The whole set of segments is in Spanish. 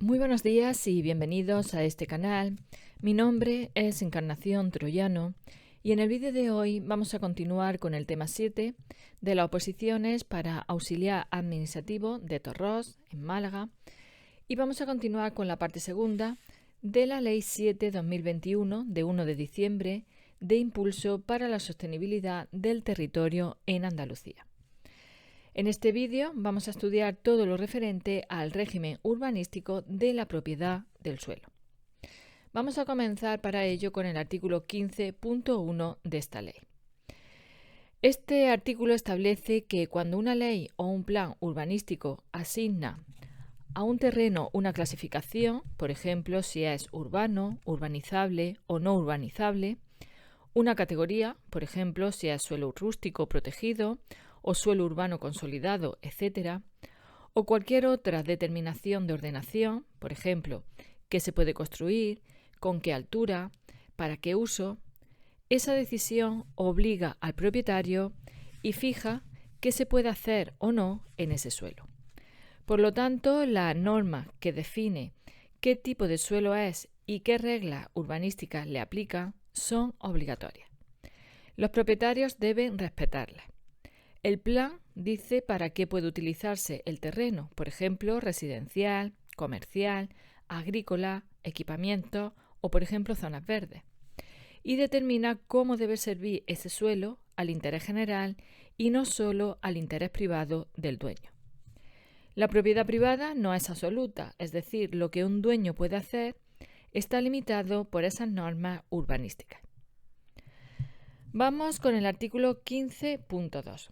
Muy buenos días y bienvenidos a este canal. Mi nombre es Encarnación Troyano y en el vídeo de hoy vamos a continuar con el tema 7 de las oposiciones para auxiliar administrativo de Torrós, en Málaga, y vamos a continuar con la parte segunda de la Ley 7/2021 de 1 de diciembre de impulso para la sostenibilidad del territorio en Andalucía. En este vídeo vamos a estudiar todo lo referente al régimen urbanístico de la propiedad del suelo. Vamos a comenzar para ello con el artículo 15.1 de esta ley. Este artículo establece que cuando una ley o un plan urbanístico asigna a un terreno una clasificación, por ejemplo, si es urbano, urbanizable o no urbanizable, una categoría, por ejemplo, si es suelo rústico protegido o suelo urbano consolidado, etc., o cualquier otra determinación de ordenación, por ejemplo, qué se puede construir, con qué altura, para qué uso, esa decisión obliga al propietario y fija qué se puede hacer o no en ese suelo. Por lo tanto, la norma que define qué tipo de suelo es y qué reglas urbanísticas le aplican son obligatorias. Los propietarios deben respetarlas. El plan dice para qué puede utilizarse el terreno, por ejemplo, residencial, comercial, agrícola, equipamientos o, por ejemplo, zonas verdes. Y determina cómo debe servir ese suelo al interés general y no solo al interés privado del dueño. La propiedad privada no es absoluta, es decir, lo que un dueño puede hacer está limitado por esas normas urbanísticas. Vamos con el artículo 15.2.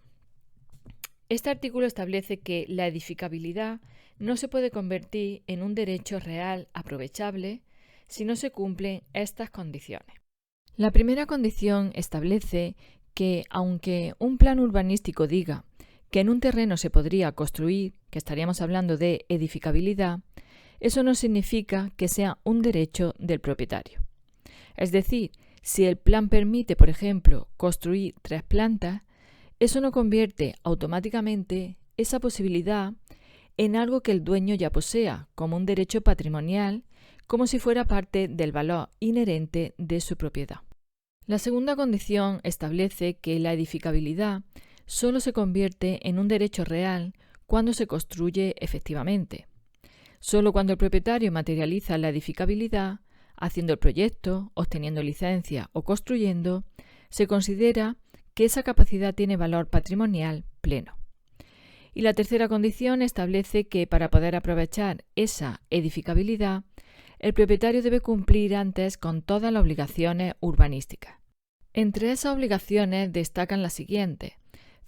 Este artículo establece que la edificabilidad no se puede convertir en un derecho real aprovechable si no se cumplen estas condiciones. La primera condición establece que, aunque un plan urbanístico diga que en un terreno se podría construir, que estaríamos hablando de edificabilidad, eso no significa que sea un derecho del propietario. Es decir, si el plan permite, por ejemplo, construir 3 plantas, eso no convierte automáticamente esa posibilidad en algo que el dueño ya posea, como un derecho patrimonial, como si fuera parte del valor inherente de su propiedad. La segunda condición establece que la edificabilidad solo se convierte en un derecho real cuando se construye efectivamente. Solo cuando el propietario materializa la edificabilidad, haciendo el proyecto, obteniendo licencia o construyendo, se considera que esa capacidad tiene valor patrimonial pleno. Y la tercera condición establece que para poder aprovechar esa edificabilidad, el propietario debe cumplir antes con todas las obligaciones urbanísticas. Entre esas obligaciones destacan las siguientes: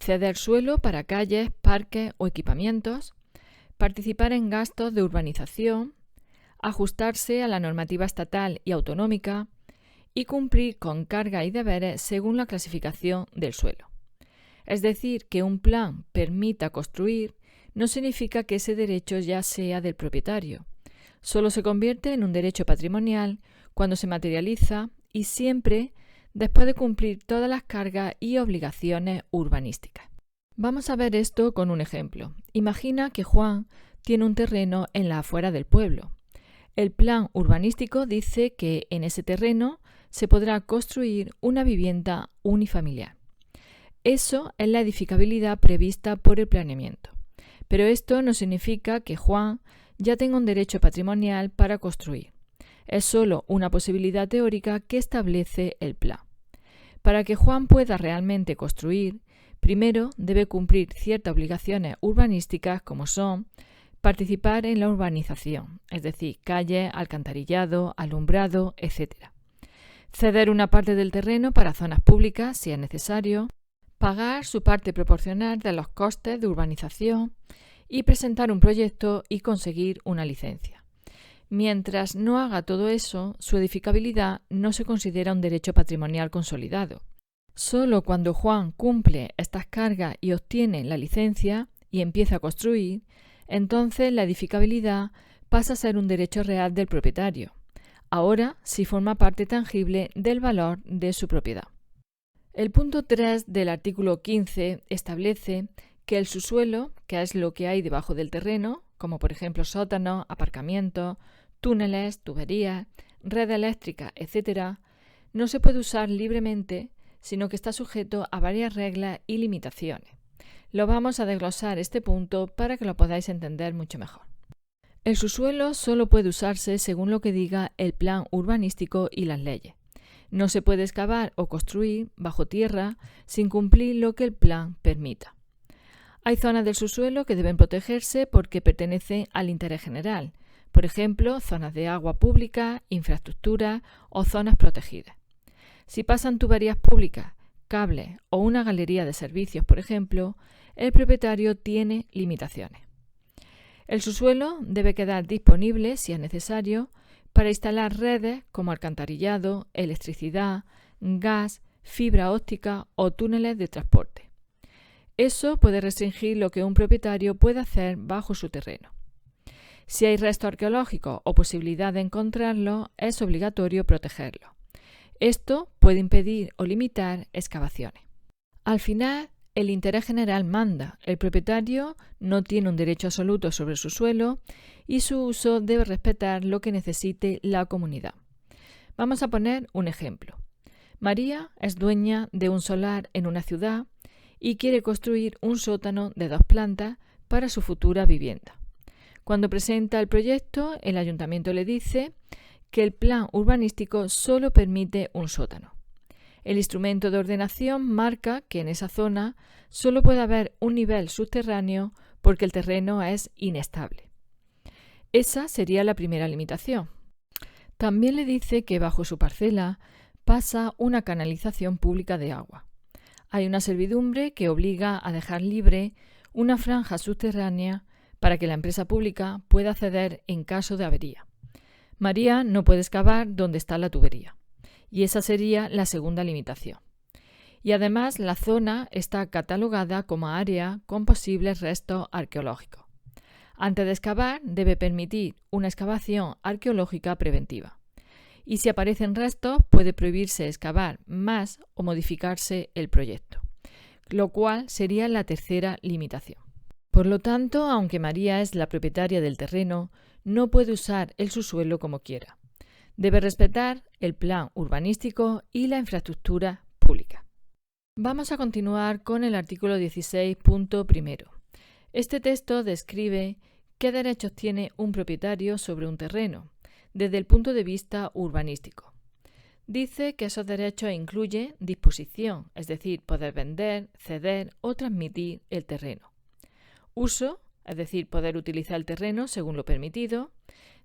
ceder suelo para calles, parques o equipamientos, participar en gastos de urbanización, ajustarse a la normativa estatal y autonómica, y cumplir con cargas y deberes según la clasificación del suelo. Es decir, que un plan permita construir no significa que ese derecho ya sea del propietario. Solo se convierte en un derecho patrimonial cuando se materializa y siempre después de cumplir todas las cargas y obligaciones urbanísticas. Vamos a ver esto con un ejemplo. Imagina que Juan tiene un terreno en la afuera del pueblo. El plan urbanístico dice que en ese terreno se podrá construir una vivienda unifamiliar. Eso es la edificabilidad prevista por el planeamiento. Pero esto no significa que Juan ya tenga un derecho patrimonial para construir. Es solo una posibilidad teórica que establece el plan. Para que Juan pueda realmente construir, primero debe cumplir ciertas obligaciones urbanísticas como son participar en la urbanización, es decir, calle, alcantarillado, alumbrado, etc. Ceder una parte del terreno para zonas públicas si es necesario, pagar su parte proporcional de los costes de urbanización y presentar un proyecto y conseguir una licencia. Mientras no haga todo eso, su edificabilidad no se considera un derecho patrimonial consolidado. Solo cuando Juan cumple estas cargas y obtiene la licencia y empieza a construir, entonces la edificabilidad pasa a ser un derecho real del propietario. Ahora sí forma parte tangible del valor de su propiedad. El punto 3 del artículo 15 establece que el subsuelo, que es lo que hay debajo del terreno, como por ejemplo sótanos, aparcamientos, túneles, tuberías, red eléctrica, etc., no se puede usar libremente, sino que está sujeto a varias reglas y limitaciones. Lo vamos a desglosar este punto para que lo podáis entender mucho mejor. El subsuelo solo puede usarse según lo que diga el plan urbanístico y las leyes. No se puede excavar o construir bajo tierra sin cumplir lo que el plan permita. Hay zonas del subsuelo que deben protegerse porque pertenecen al interés general, por ejemplo, zonas de agua pública, infraestructura o zonas protegidas. Si pasan tuberías públicas, cables o una galería de servicios, por ejemplo, el propietario tiene limitaciones. El subsuelo debe quedar disponible, si es necesario, para instalar redes como alcantarillado, electricidad, gas, fibra óptica o túneles de transporte. Eso puede restringir lo que un propietario puede hacer bajo su terreno. Si hay restos arqueológicos o posibilidad de encontrarlos, es obligatorio protegerlos. Esto puede impedir o limitar excavaciones. Al final, el interés general manda. El propietario no tiene un derecho absoluto sobre su suelo y su uso debe respetar lo que necesite la comunidad. Vamos a poner un ejemplo. María es dueña de un solar en una ciudad y quiere construir un sótano de 2 plantas para su futura vivienda. Cuando presenta el proyecto, el ayuntamiento le dice que el plan urbanístico solo permite un sótano. El instrumento de ordenación marca que en esa zona solo puede haber un nivel subterráneo porque el terreno es inestable. Esa sería la primera limitación. También le dice que bajo su parcela pasa una canalización pública de agua. Hay una servidumbre que obliga a dejar libre una franja subterránea para que la empresa pública pueda acceder en caso de avería. María no puede excavar donde está la tubería, y esa sería la segunda limitación. Y además la zona está catalogada como área con posibles restos arqueológicos. Antes de excavar debe permitir una excavación arqueológica preventiva. Y si aparecen restos puede prohibirse excavar más o modificarse el proyecto, lo cual sería la tercera limitación. Por lo tanto, aunque María es la propietaria del terreno, no puede usar el subsuelo como quiera. Debe respetar el plan urbanístico y la infraestructura pública. Vamos a continuar con el artículo 16.1. Este texto describe qué derechos tiene un propietario sobre un terreno, desde el punto de vista urbanístico. Dice que esos derechos incluyen disposición, es decir, poder vender, ceder o transmitir el terreno. Uso, es decir, poder utilizar el terreno según lo permitido.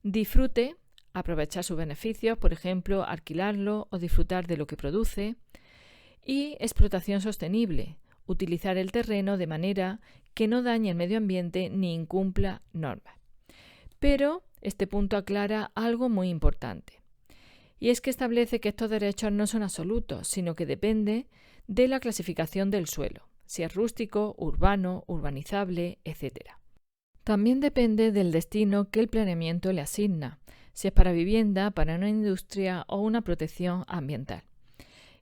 Disfrute, aprovechar sus beneficios, por ejemplo, alquilarlo o disfrutar de lo que produce. Y explotación sostenible, utilizar el terreno de manera que no dañe el medio ambiente ni incumpla normas. Pero este punto aclara algo muy importante, y es que establece que estos derechos no son absolutos, sino que depende de la clasificación del suelo, si es rústico, urbano, urbanizable, etc. También depende del destino que el planeamiento le asigna, si es para vivienda, para una industria o una protección ambiental.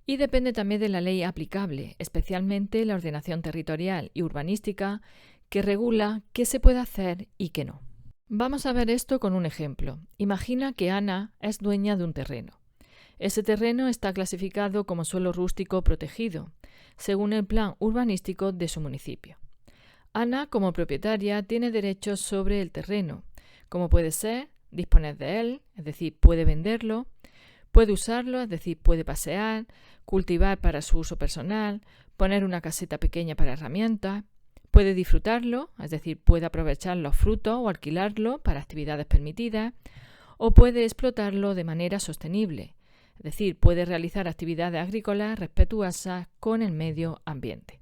Y depende también de la ley aplicable, especialmente la ordenación territorial y urbanística, que regula qué se puede hacer y qué no. Vamos a ver esto con un ejemplo. Imagina que Ana es dueña de un terreno. Ese terreno está clasificado como suelo rústico protegido, según el plan urbanístico de su municipio. Ana, como propietaria, tiene derechos sobre el terreno, como puede ser disponer de él, es decir, puede venderlo, puede usarlo, es decir, puede pasear, cultivar para su uso personal, poner una caseta pequeña para herramientas, puede disfrutarlo, es decir, puede aprovechar los frutos o alquilarlo para actividades permitidas, o puede explotarlo de manera sostenible, es decir, puede realizar actividades agrícolas respetuosas con el medio ambiente.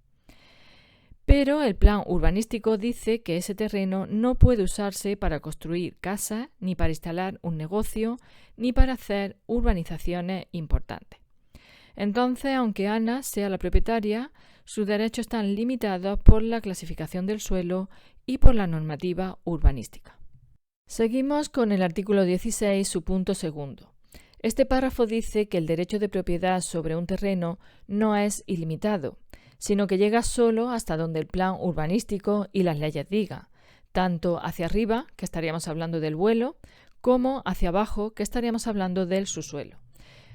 Pero el plan urbanístico dice que ese terreno no puede usarse para construir casas, ni para instalar un negocio, ni para hacer urbanizaciones importantes. Entonces, aunque Ana sea la propietaria, sus derechos están limitados por la clasificación del suelo y por la normativa urbanística. Seguimos con el artículo 16, su punto segundo. Este párrafo dice que el derecho de propiedad sobre un terreno no es ilimitado, sino que llega solo hasta donde el plan urbanístico y las leyes digan, tanto hacia arriba, que estaríamos hablando del vuelo, como hacia abajo, que estaríamos hablando del subsuelo.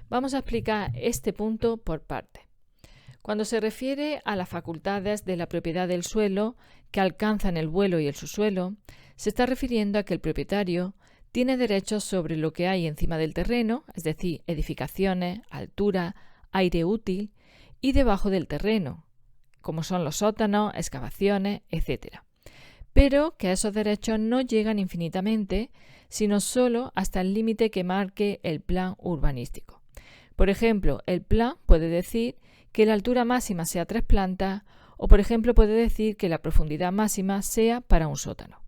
Vamos a explicar este punto por parte. Cuando se refiere a las facultades de la propiedad del suelo que alcanzan el vuelo y el subsuelo, se está refiriendo a que el propietario tiene derechos sobre lo que hay encima del terreno, es decir, edificaciones, altura, aire útil, y debajo del terreno, como son los sótanos, excavaciones, etc. Pero que esos derechos no llegan infinitamente, sino solo hasta el límite que marque el plan urbanístico. Por ejemplo, el plan puede decir que la altura máxima sea 3 plantas o, por ejemplo, puede decir que la profundidad máxima sea para un sótano.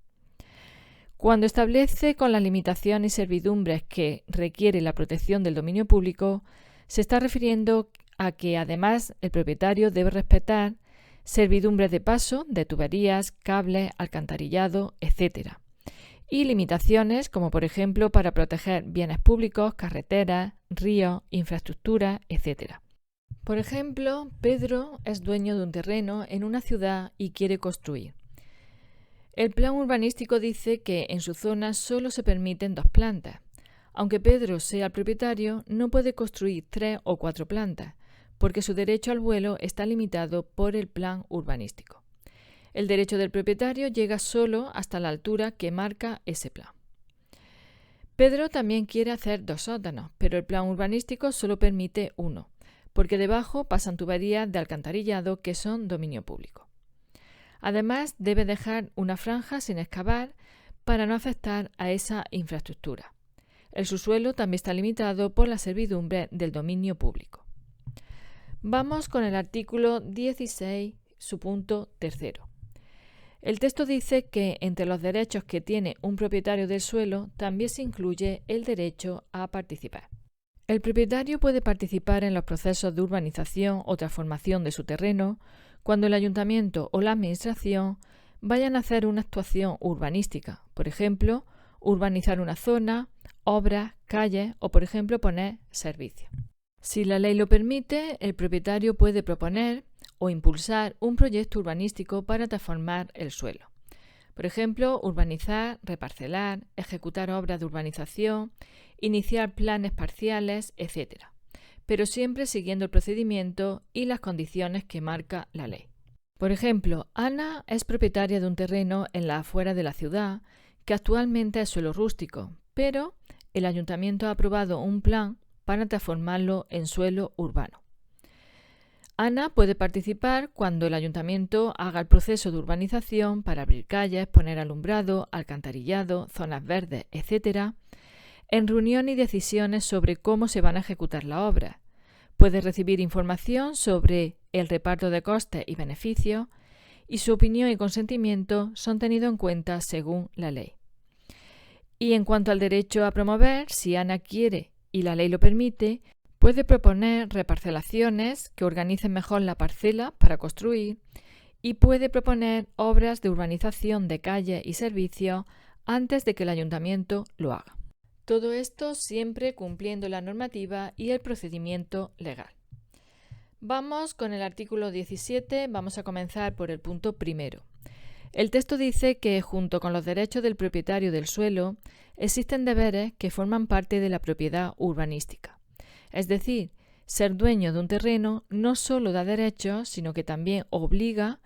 Cuando establece con las limitaciones y servidumbres que requiere la protección del dominio público, se está refiriendo a que además el propietario debe respetar servidumbres de paso, de tuberías, cables, alcantarillado, etc. Y limitaciones como por ejemplo para proteger bienes públicos, carreteras, ríos, infraestructuras, etc. Por ejemplo, Pedro es dueño de un terreno en una ciudad y quiere construir. El plan urbanístico dice que en su zona solo se permiten 2 plantas. Aunque Pedro sea el propietario, no puede construir 3 o 4 plantas, porque su derecho al vuelo está limitado por el plan urbanístico. El derecho del propietario llega solo hasta la altura que marca ese plan. Pedro también quiere hacer 2 sótanos, pero el plan urbanístico solo permite 1, porque debajo pasan tuberías de alcantarillado que son dominio público. Además, debe dejar una franja sin excavar para no afectar a esa infraestructura. El subsuelo también está limitado por la servidumbre del dominio público. Vamos con el artículo 16, su punto tercero. El texto dice que entre los derechos que tiene un propietario del suelo también se incluye el derecho a participar. El propietario puede participar en los procesos de urbanización o transformación de su terreno cuando el ayuntamiento o la administración vayan a hacer una actuación urbanística, por ejemplo, urbanizar una zona, obras, calles o, por ejemplo, poner servicios. Si la ley lo permite, el propietario puede proponer o impulsar un proyecto urbanístico para transformar el suelo. Por ejemplo, urbanizar, reparcelar, ejecutar obras de urbanización, iniciar planes parciales, etc. Pero siempre siguiendo el procedimiento y las condiciones que marca la ley. Por ejemplo, Ana es propietaria de un terreno en la afuera de la ciudad que actualmente es suelo rústico, pero el ayuntamiento ha aprobado un plan para transformarlo en suelo urbano. Ana puede participar cuando el ayuntamiento haga el proceso de urbanización para abrir calles, poner alumbrado, alcantarillado, zonas verdes, etc., en reunión y decisiones sobre cómo se van a ejecutar las obras. Puede recibir información sobre el reparto de costes y beneficios y su opinión y consentimiento son tenidos en cuenta según la ley. Y en cuanto al derecho a promover, si Ana quiere y la ley lo permite, puede proponer reparcelaciones que organicen mejor la parcela para construir y puede proponer obras de urbanización de calles y servicios antes de que el ayuntamiento lo haga. Todo esto siempre cumpliendo la normativa y el procedimiento legal. Vamos con el artículo 17, vamos a comenzar por el punto primero. El texto dice que junto con los derechos del propietario del suelo existen deberes que forman parte de la propiedad urbanística. Es decir, ser dueño de un terreno no solo da derechos, sino que también obliga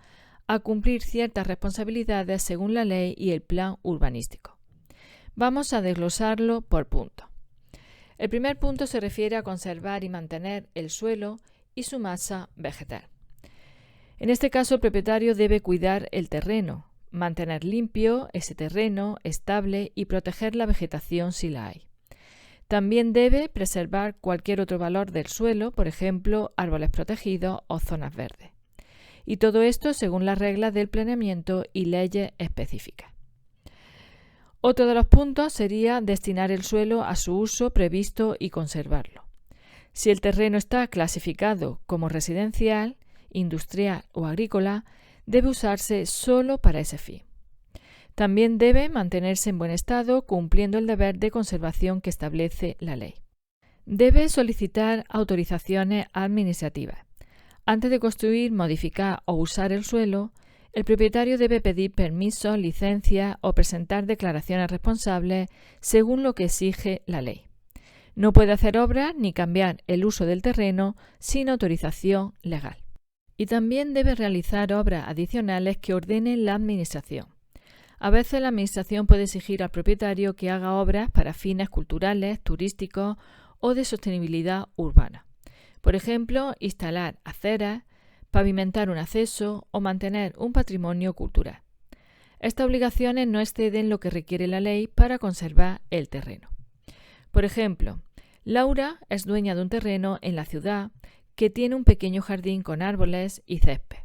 a cumplir ciertas responsabilidades según la ley y el plan urbanístico. Vamos a desglosarlo por puntos. El primer punto se refiere a conservar y mantener el suelo y su masa vegetal. En este caso, el propietario debe cuidar el terreno, mantener limpio ese terreno, estable y proteger la vegetación si la hay. También debe preservar cualquier otro valor del suelo, por ejemplo, árboles protegidos o zonas verdes. Y todo esto según las reglas del planeamiento y leyes específicas. Otro de los puntos sería destinar el suelo a su uso previsto y conservarlo. Si el terreno está clasificado como residencial, industrial o agrícola, debe usarse solo para ese fin. También debe mantenerse en buen estado cumpliendo el deber de conservación que establece la ley. Debe solicitar autorizaciones administrativas. Antes de construir, modificar o usar el suelo, el propietario debe pedir permisos, licencias o presentar declaraciones responsables según lo que exige la ley. No puede hacer obras ni cambiar el uso del terreno sin autorización legal. Y también debe realizar obras adicionales que ordene la Administración. A veces la Administración puede exigir al propietario que haga obras para fines culturales, turísticos o de sostenibilidad urbana. Por ejemplo, instalar aceras, pavimentar un acceso o mantener un patrimonio cultural. Estas obligaciones no exceden lo que requiere la ley para conservar el terreno. Por ejemplo, Laura es dueña de un terreno en la ciudad que tiene un pequeño jardín con árboles y césped,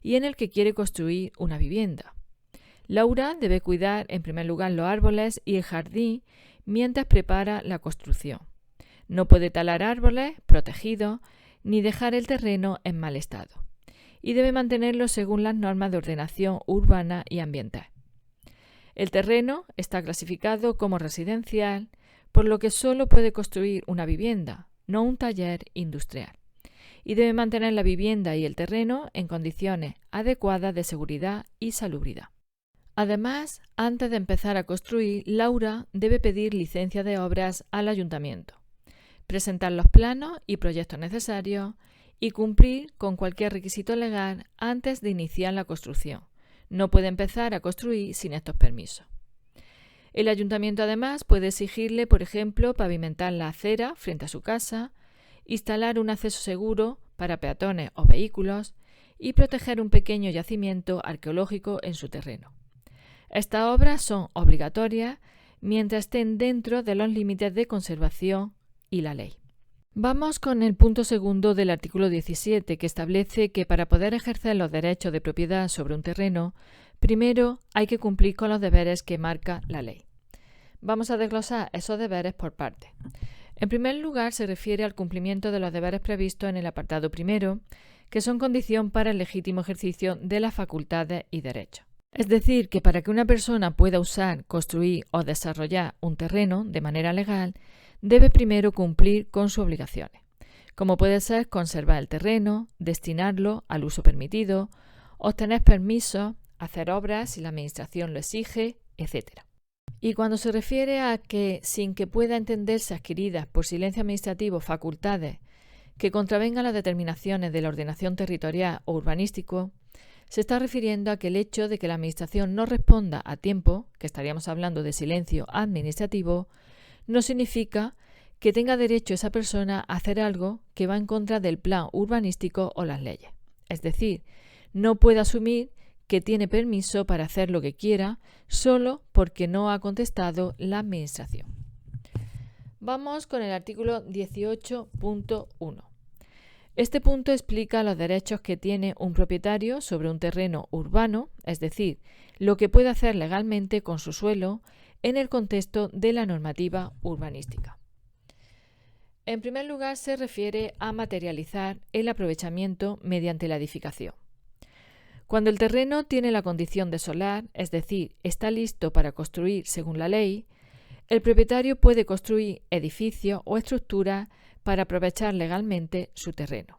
y en el que quiere construir una vivienda. Laura debe cuidar en primer lugar los árboles y el jardín mientras prepara la construcción. No puede talar árboles protegidos ni dejar el terreno en mal estado, y debe mantenerlo según las normas de ordenación urbana y ambiental. El terreno está clasificado como residencial, por lo que solo puede construir una vivienda, no un taller industrial, y debe mantener la vivienda y el terreno en condiciones adecuadas de seguridad y salubridad. Además, antes de empezar a construir, Laura debe pedir licencia de obras al ayuntamiento, presentar los planos y proyectos necesarios y cumplir con cualquier requisito legal antes de iniciar la construcción. No puede empezar a construir sin estos permisos. El ayuntamiento además puede exigirle, por ejemplo, pavimentar la acera frente a su casa, instalar un acceso seguro para peatones o vehículos y proteger un pequeño yacimiento arqueológico en su terreno. Estas obras son obligatorias mientras estén dentro de los límites de conservación y la ley. Vamos con el punto segundo del artículo 17, que establece que para poder ejercer los derechos de propiedad sobre un terreno, primero hay que cumplir con los deberes que marca la ley. Vamos a desglosar esos deberes por partes. En primer lugar, se refiere al cumplimiento de los deberes previstos en el apartado primero, que son condición para el legítimo ejercicio de las facultades y derechos. Es decir, que para que una persona pueda usar, construir o desarrollar un terreno de manera legal, debe primero cumplir con sus obligaciones, como puede ser conservar el terreno, destinarlo al uso permitido, obtener permisos, hacer obras si la Administración lo exige, etc. Y cuando se refiere a que, sin que pueda entenderse adquiridas por silencio administrativo facultades que contravengan las determinaciones de la ordenación territorial o urbanístico, se está refiriendo a que el hecho de que la Administración no responda a tiempo, que estaríamos hablando de silencio administrativo, no significa que tenga derecho esa persona a hacer algo que va en contra del plan urbanístico o las leyes. Es decir, no puede asumir que tiene permiso para hacer lo que quiera solo porque no ha contestado la Administración. Vamos con el artículo 18.1. Este punto explica los derechos que tiene un propietario sobre un terreno urbano, es decir, lo que puede hacer legalmente con su suelo en el contexto de la normativa urbanística. En primer lugar, se refiere a materializar el aprovechamiento mediante la edificación. Cuando el terreno tiene la condición de solar, es decir, está listo para construir según la ley, el propietario puede construir edificios o estructuras para aprovechar legalmente su terreno.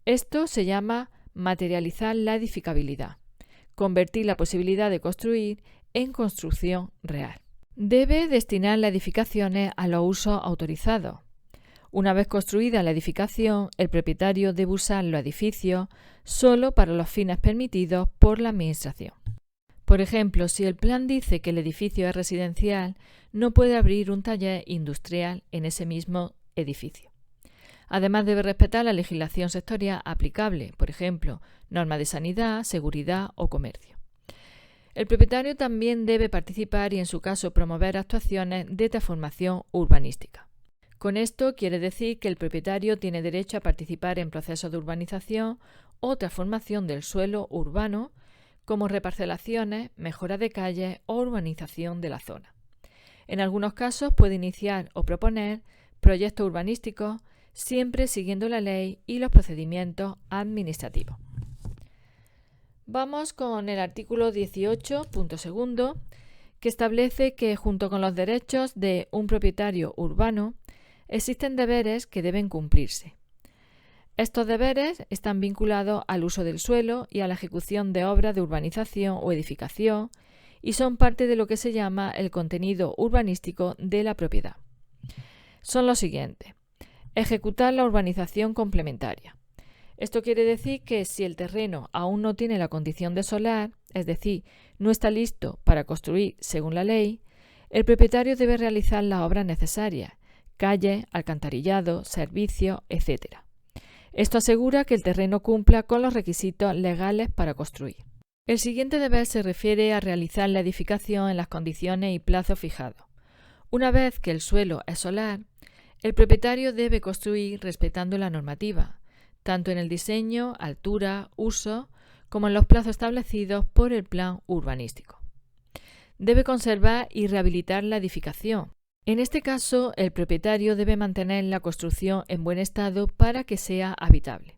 Esto se llama materializar la edificabilidad, convertir la posibilidad de construir en construcción real. Debe destinar las edificaciones a los usos autorizados. Una vez construida la edificación, el propietario debe usar los edificios solo para los fines permitidos por la Administración. Por ejemplo, si el plan dice que el edificio es residencial, no puede abrir un taller industrial en ese mismo edificio. Además, debe respetar la legislación sectorial aplicable, por ejemplo, normas de sanidad, seguridad o comercio. El propietario también debe participar y, en su caso, promover actuaciones de transformación urbanística. Con esto quiere decir que el propietario tiene derecho a participar en procesos de urbanización o transformación del suelo urbano, como reparcelaciones, mejora de calles o urbanización de la zona. En algunos casos puede iniciar o proponer proyectos urbanísticos, siempre siguiendo la ley y los procedimientos administrativos. Vamos con el artículo 18.2, que establece que junto con los derechos de un propietario urbano existen deberes que deben cumplirse. Estos deberes están vinculados al uso del suelo y a la ejecución de obras de urbanización o edificación y son parte de lo que se llama el contenido urbanístico de la propiedad. Son los siguientes. Ejecutar la urbanización complementaria. Esto quiere decir que si el terreno aún no tiene la condición de solar, es decir, no está listo para construir según la ley, el propietario debe realizar las obras necesarias, calles, alcantarillado, servicios, etc. Esto asegura que el terreno cumpla con los requisitos legales para construir. El siguiente deber se refiere a realizar la edificación en las condiciones y plazos fijados. Una vez que el suelo es solar, el propietario debe construir respetando la normativa, tanto en el diseño, altura, uso, como en los plazos establecidos por el plan urbanístico. Debe conservar y rehabilitar la edificación. En este caso, el propietario debe mantener la construcción en buen estado para que sea habitable.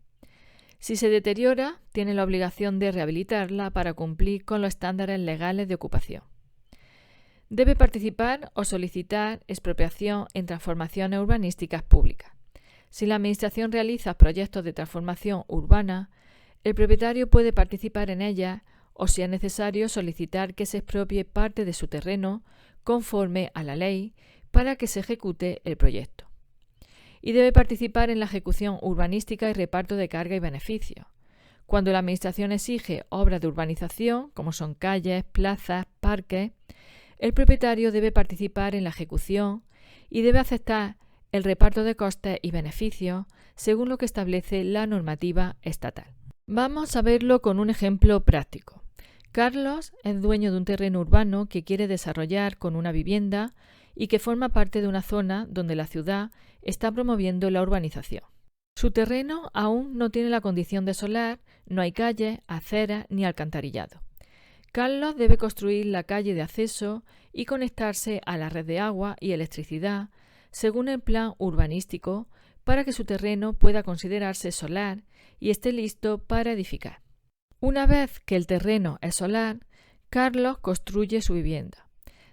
Si se deteriora, tiene la obligación de rehabilitarla para cumplir con los estándares legales de ocupación. Debe participar o solicitar expropiación en transformaciones urbanísticas públicas. Si la Administración realiza proyectos de transformación urbana, el propietario puede participar en ellas o, si es necesario, solicitar que se expropie parte de su terreno conforme a la ley para que se ejecute el proyecto. Y debe participar en la ejecución urbanística y reparto de carga y beneficios. Cuando la Administración exige obras de urbanización, como son calles, plazas, parques, el propietario debe participar en la ejecución y debe aceptar el reparto de costes y beneficios según lo que establece la normativa estatal. Vamos a verlo con un ejemplo práctico. Carlos es dueño de un terreno urbano que quiere desarrollar con una vivienda y que forma parte de una zona donde la ciudad está promoviendo la urbanización. Su terreno aún no tiene la condición de solar, no hay calles, aceras ni alcantarillado. Carlos debe construir la calle de acceso y conectarse a la red de agua y electricidad según el plan urbanístico para que su terreno pueda considerarse solar y esté listo para edificar. Una vez que el terreno es solar, Carlos construye su vivienda.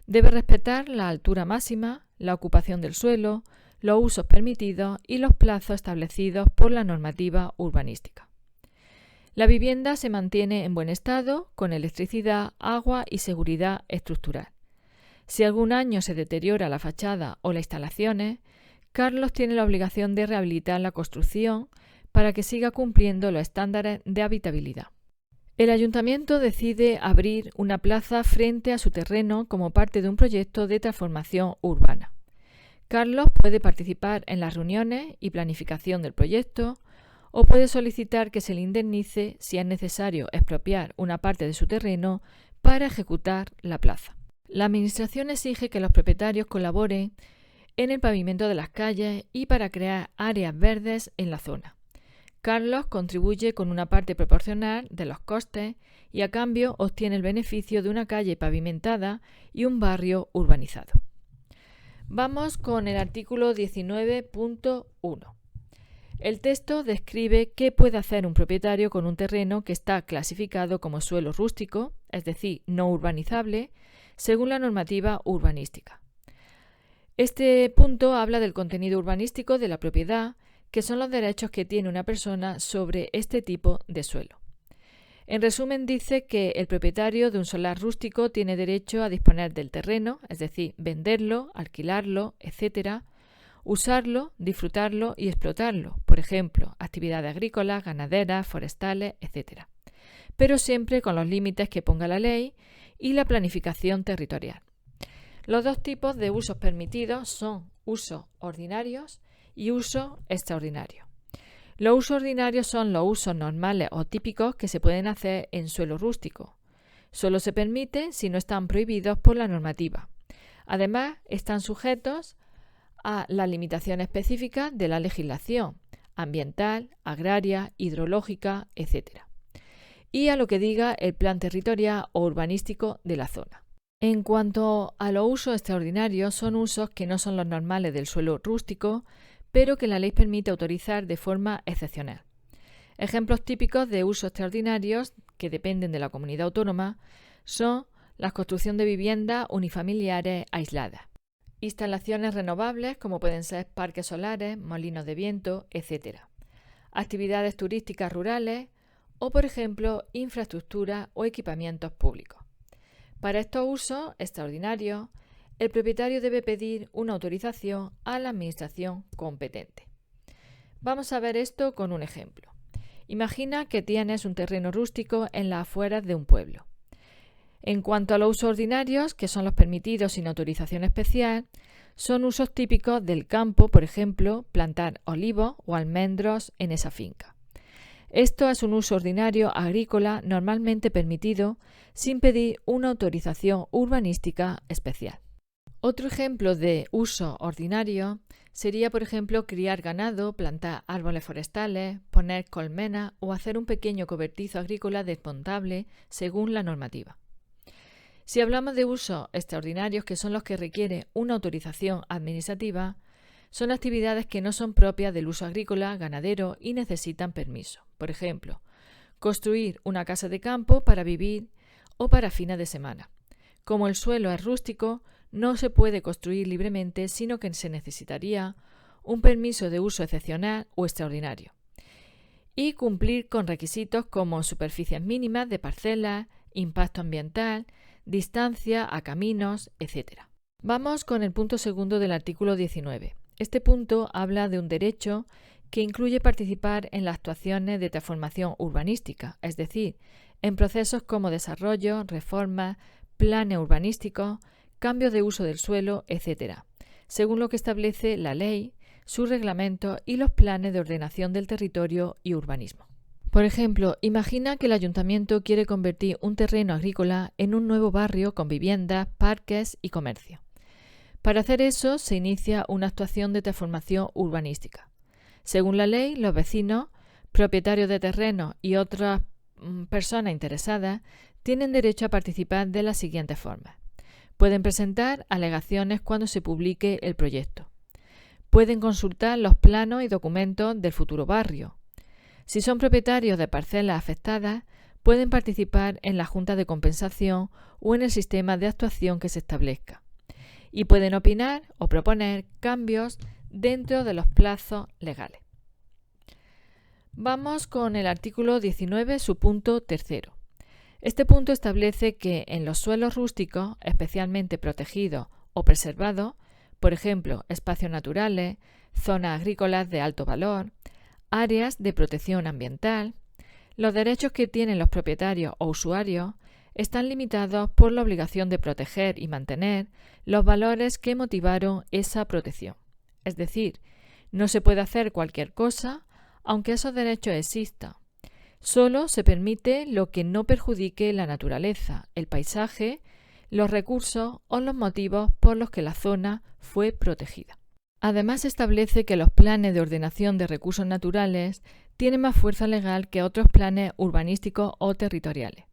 Debe respetar la altura máxima, la ocupación del suelo, los usos permitidos y los plazos establecidos por la normativa urbanística. La vivienda se mantiene en buen estado, con electricidad, agua y seguridad estructural. Si algún año se deteriora la fachada o las instalaciones, Carlos tiene la obligación de rehabilitar la construcción para que siga cumpliendo los estándares de habitabilidad. El ayuntamiento decide abrir una plaza frente a su terreno como parte de un proyecto de transformación urbana. Carlos puede participar en las reuniones y planificación del proyecto o puede solicitar que se le indemnice si es necesario expropiar una parte de su terreno para ejecutar la plaza. La Administración exige que los propietarios colaboren en el pavimento de las calles y para crear áreas verdes en la zona. Carlos contribuye con una parte proporcional de los costes y a cambio obtiene el beneficio de una calle pavimentada y un barrio urbanizado. Vamos con el artículo 19.1. El texto describe qué puede hacer un propietario con un terreno que está clasificado como suelo rústico, es decir, no urbanizable, según la normativa urbanística. Este punto habla del contenido urbanístico de la propiedad, que son los derechos que tiene una persona sobre este tipo de suelo. En resumen, dice que el propietario de un solar rústico tiene derecho a disponer del terreno, es decir, venderlo, alquilarlo, etc., usarlo, disfrutarlo y explotarlo, por ejemplo, actividades agrícolas, ganaderas, forestales, etc., pero siempre con los límites que ponga la ley y la planificación territorial. Los dos tipos de usos permitidos son usos ordinarios y usos extraordinarios. Los usos ordinarios son los usos normales o típicos que se pueden hacer en suelo rústico. Solo se permite si no están prohibidos por la normativa. Además, están sujetos a las limitaciones específicas de la legislación ambiental, agraria, hidrológica, etc., y a lo que diga el plan territorial o urbanístico de la zona. En cuanto a los usos extraordinarios, son usos que no son los normales del suelo rústico, pero que la ley permite autorizar de forma excepcional. Ejemplos típicos de usos extraordinarios que dependen de la comunidad autónoma son la construcción de viviendas unifamiliares aisladas, instalaciones renovables como pueden ser parques solares, molinos de viento, etc. actividades turísticas rurales o, por ejemplo, infraestructura o equipamientos públicos. Para estos usos extraordinarios, el propietario debe pedir una autorización a la administración competente. Vamos a ver esto con un ejemplo. Imagina que tienes un terreno rústico en las afueras de un pueblo. En cuanto a los usos ordinarios, que son los permitidos sin autorización especial, son usos típicos del campo, por ejemplo, plantar olivos o almendros en esa finca. Esto es un uso ordinario agrícola normalmente permitido sin pedir una autorización urbanística especial. Otro ejemplo de uso ordinario sería, por ejemplo, criar ganado, plantar árboles forestales, poner colmenas o hacer un pequeño cobertizo agrícola desmontable según la normativa. Si hablamos de usos extraordinarios, que son los que requieren una autorización administrativa, son actividades que no son propias del uso agrícola, ganadero y necesitan permiso. Por ejemplo, construir una casa de campo para vivir o para fines de semana. Como el suelo es rústico, no se puede construir libremente, sino que se necesitaría un permiso de uso excepcional o extraordinario. Y cumplir con requisitos como superficies mínimas de parcelas, impacto ambiental, distancia a caminos, etc. Vamos con el punto segundo del artículo 19. Este punto habla de un derecho que incluye participar en las actuaciones de transformación urbanística, es decir, en procesos como desarrollo, reformas, planes urbanísticos, cambios de uso del suelo, etc., según lo que establece la ley, sus reglamentos y los planes de ordenación del territorio y urbanismo. Por ejemplo, imagina que el ayuntamiento quiere convertir un terreno agrícola en un nuevo barrio con viviendas, parques y comercio. Para hacer eso se inicia una actuación de transformación urbanística. Según la ley, los vecinos, propietarios de terrenos y otras personas interesadas tienen derecho a participar de las siguientes formas. Pueden presentar alegaciones cuando se publique el proyecto. Pueden consultar los planos y documentos del futuro barrio. Si son propietarios de parcelas afectadas, pueden participar en la junta de compensación o en el sistema de actuación que se establezca. Y pueden opinar o proponer cambios dentro de los plazos legales. Vamos con el artículo 19, su punto tercero. Este punto establece que en los suelos rústicos, especialmente protegidos o preservados, por ejemplo, espacios naturales, zonas agrícolas de alto valor, áreas de protección ambiental, los derechos que tienen los propietarios o usuarios están limitados por la obligación de proteger y mantener los valores que motivaron esa protección. Es decir, no se puede hacer cualquier cosa, aunque esos derechos existan. Solo se permite lo que no perjudique la naturaleza, el paisaje, los recursos o los motivos por los que la zona fue protegida. Además, establece que los planes de ordenación de recursos naturales tienen más fuerza legal que otros planes urbanísticos o territoriales.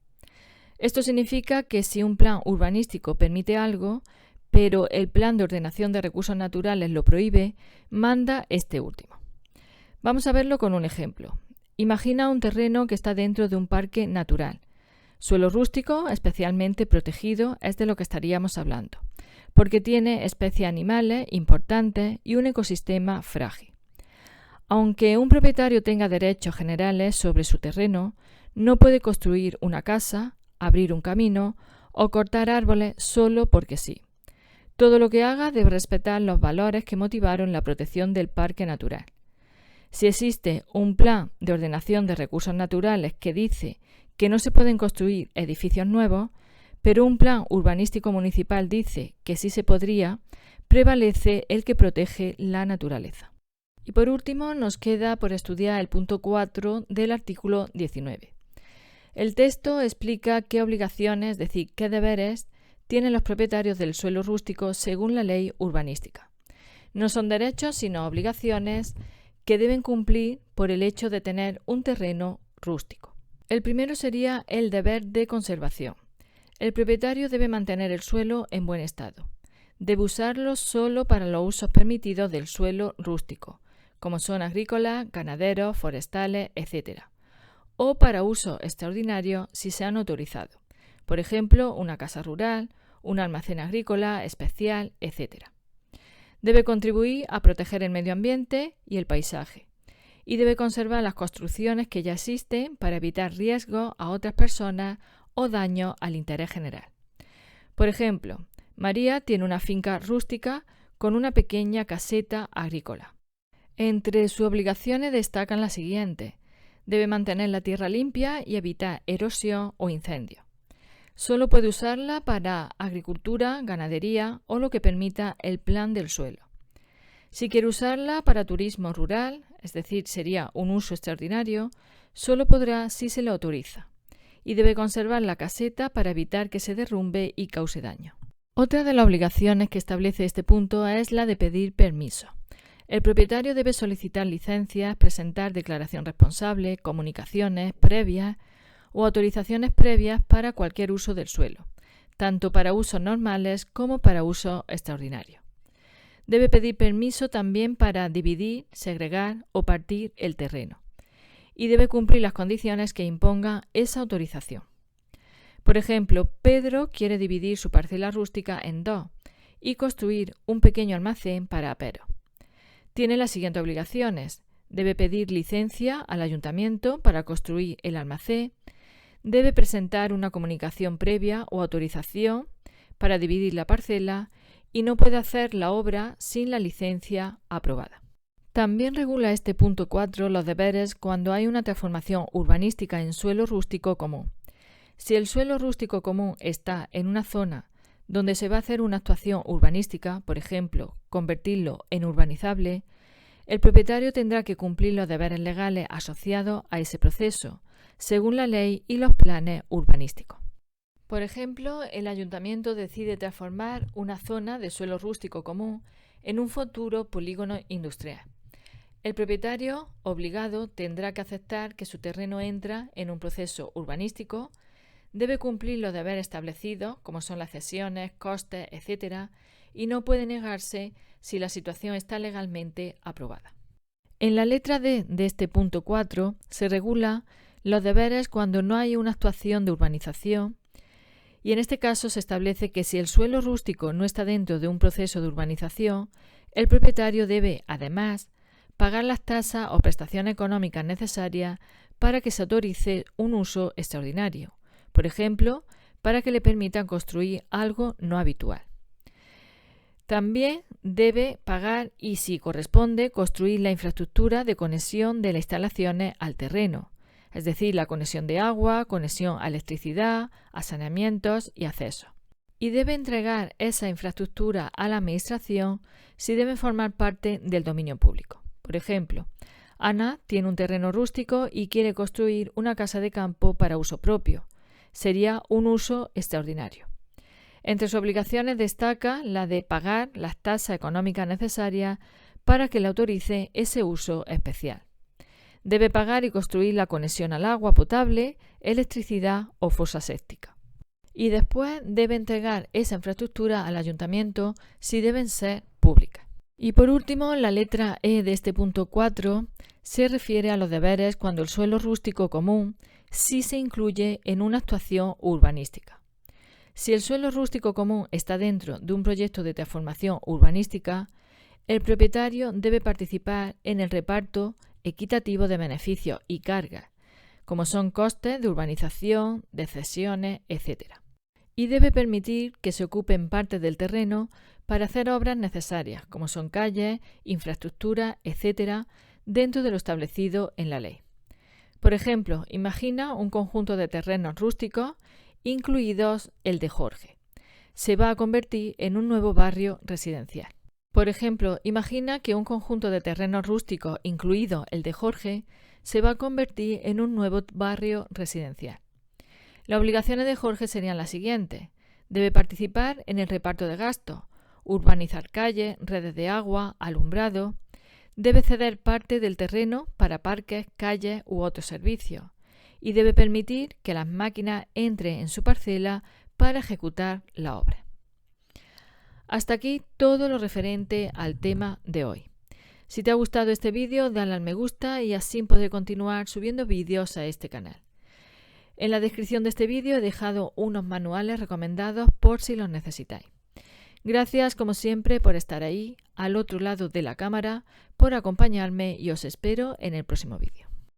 Esto significa que si un plan urbanístico permite algo, pero el plan de ordenación de recursos naturales lo prohíbe, manda este último. Vamos a verlo con un ejemplo. Imagina un terreno que está dentro de un parque natural. Suelo rústico, especialmente protegido, es de lo que estaríamos hablando, porque tiene especies animales importantes y un ecosistema frágil. Aunque un propietario tenga derechos generales sobre su terreno, no puede construir una casa, abrir un camino o cortar árboles solo porque sí. Todo lo que haga debe respetar los valores que motivaron la protección del parque natural. Si existe un plan de ordenación de recursos naturales que dice que no se pueden construir edificios nuevos, pero un plan urbanístico municipal dice que sí se podría, prevalece el que protege la naturaleza. Y por último, nos queda por estudiar el punto 4 del artículo 19. El texto explica qué obligaciones, es decir, qué deberes, tienen los propietarios del suelo rústico según la ley urbanística. No son derechos, sino obligaciones que deben cumplir por el hecho de tener un terreno rústico. El primero sería el deber de conservación. El propietario debe mantener el suelo en buen estado. Debe usarlo solo para los usos permitidos del suelo rústico, como son agrícolas, ganaderos, forestales, etc., o para uso extraordinario si se han autorizado, por ejemplo, una casa rural, un almacén agrícola especial, etc. Debe contribuir a proteger el medio ambiente y el paisaje, y debe conservar las construcciones que ya existen para evitar riesgos a otras personas o daño al interés general. Por ejemplo, María tiene una finca rústica con una pequeña caseta agrícola. Entre sus obligaciones destacan las siguientes. Debe mantener la tierra limpia y evitar erosión o incendio. Solo puede usarla para agricultura, ganadería o lo que permita el plan del suelo. Si quiere usarla para turismo rural, es decir, sería un uso extraordinario, solo podrá si se le autoriza. Y debe conservar la caseta para evitar que se derrumbe y cause daño. Otra de las obligaciones que establece este punto es la de pedir permiso. El propietario debe solicitar licencias, presentar declaración responsable, comunicaciones previas o autorizaciones previas para cualquier uso del suelo, tanto para usos normales como para usos extraordinarios. Debe pedir permiso también para dividir, segregar o partir el terreno y debe cumplir las condiciones que imponga esa autorización. Por ejemplo, Pedro quiere dividir su parcela rústica en 2 y construir un pequeño almacén para aperos. Tiene las siguientes obligaciones. Debe pedir licencia al ayuntamiento para construir el almacén, debe presentar una comunicación previa o autorización para dividir la parcela y no puede hacer la obra sin la licencia aprobada. También regula este punto 4 los deberes cuando hay una transformación urbanística en suelo rústico común. Si el suelo rústico común está en una zona donde se va a hacer una actuación urbanística, por ejemplo, convertirlo en urbanizable, el propietario tendrá que cumplir los deberes legales asociados a ese proceso, según la ley y los planes urbanísticos. Por ejemplo, el ayuntamiento decide transformar una zona de suelo rústico común en un futuro polígono industrial. El propietario obligado tendrá que aceptar que su terreno entra en un proceso urbanístico, debe cumplir los deberes establecidos, como son las cesiones, costes, etc., y no puede negarse si la situación está legalmente aprobada. En la letra D de este punto 4 se regula los deberes cuando no hay una actuación de urbanización y en este caso se establece que si el suelo rústico no está dentro de un proceso de urbanización, el propietario debe, además, pagar las tasas o prestaciones económicas necesarias para que se autorice un uso extraordinario, por ejemplo, para que le permitan construir algo no habitual. También debe pagar y, si corresponde, construir la infraestructura de conexión de las instalaciones al terreno, es decir, la conexión de agua, conexión a electricidad, a saneamientos y accesos. Y debe entregar esa infraestructura a la Administración si debe formar parte del dominio público. Por ejemplo, Ana tiene un terreno rústico y quiere construir una casa de campo para uso propio. Sería un uso extraordinario. Entre sus obligaciones destaca la de pagar las tasas económicas necesarias para que le autorice ese uso especial. Debe pagar y construir la conexión al agua potable, electricidad o fosa séptica. Y después debe entregar esa infraestructura al ayuntamiento si deben ser públicas. Y por último, la letra E de este punto 4 se refiere a los deberes cuando el suelo rústico común sí se incluye en una actuación urbanística. Si el suelo rústico común está dentro de un proyecto de transformación urbanística, el propietario debe participar en el reparto equitativo de beneficios y cargas, como son costes de urbanización, de cesiones, etc. Y debe permitir que se ocupen partes del terreno para hacer obras necesarias, como son calles, infraestructuras, etc., dentro de lo establecido en la ley. Por ejemplo, imagina un conjunto de terrenos rústicos, incluidos el de Jorge. Se va a convertir en un nuevo barrio residencial. Por ejemplo, imagina que un conjunto de terrenos rústicos, incluido el de Jorge, se va a convertir en un nuevo barrio residencial. Las obligaciones de Jorge serían las siguientes. Debe participar en el reparto de gastos, urbanizar calles, redes de agua, alumbrado. Debe ceder parte del terreno para parques, calles u otros servicios. Y debe permitir que las máquinas entren en su parcela para ejecutar la obra. Hasta aquí todo lo referente al tema de hoy. Si te ha gustado este vídeo, dale al me gusta y así podré continuar subiendo vídeos a este canal. En la descripción de este vídeo he dejado unos manuales recomendados por si los necesitáis. Gracias como siempre por estar ahí, al otro lado de la cámara, por acompañarme y os espero en el próximo vídeo.